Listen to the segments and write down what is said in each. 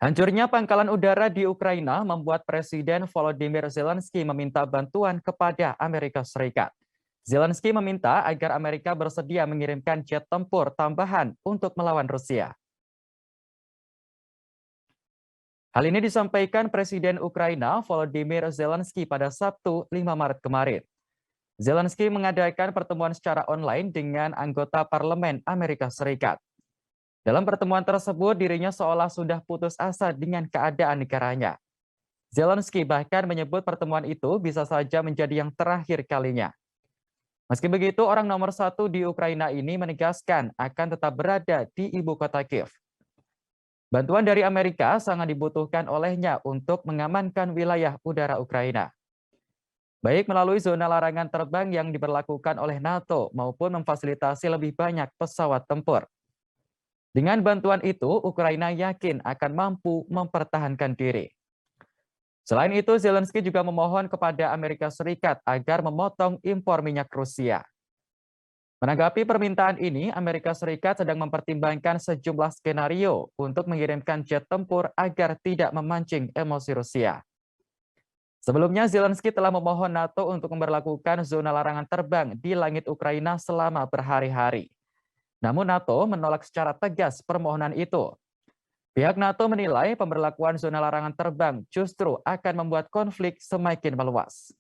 Hancurnya pangkalan udara di Ukraina membuat Presiden Volodymyr Zelensky meminta bantuan kepada Amerika Serikat. Zelensky meminta agar Amerika bersedia mengirimkan jet tempur tambahan untuk melawan Rusia. Hal ini disampaikan Presiden Ukraina Volodymyr Zelensky pada Sabtu 5 Maret kemarin. Zelensky mengadakan pertemuan secara online dengan anggota parlemen Amerika Serikat. Dalam pertemuan tersebut, dirinya seolah sudah putus asa dengan keadaan negaranya. Zelensky bahkan menyebut pertemuan itu bisa saja menjadi yang terakhir kalinya. Meski begitu, orang nomor satu di Ukraina ini menegaskan akan tetap berada di ibu kota Kiev. Bantuan dari Amerika sangat dibutuhkan olehnya untuk mengamankan wilayah udara Ukraina, baik melalui zona larangan terbang yang diberlakukan oleh NATO maupun memfasilitasi lebih banyak pesawat tempur. Dengan bantuan itu, Ukraina yakin akan mampu mempertahankan diri. Selain itu, Zelensky juga memohon kepada Amerika Serikat agar memotong impor minyak Rusia. Menanggapi permintaan ini, Amerika Serikat sedang mempertimbangkan sejumlah skenario untuk mengirimkan jet tempur agar tidak memancing emosi Rusia. Sebelumnya, Zelensky telah memohon NATO untuk memberlakukan zona larangan terbang di langit Ukraina selama berhari-hari. Namun NATO menolak secara tegas permohonan itu. Pihak NATO menilai pemberlakuan zona larangan terbang justru akan membuat konflik semakin meluas.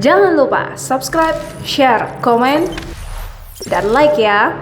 Jangan lupa subscribe, share, komen, dan like ya.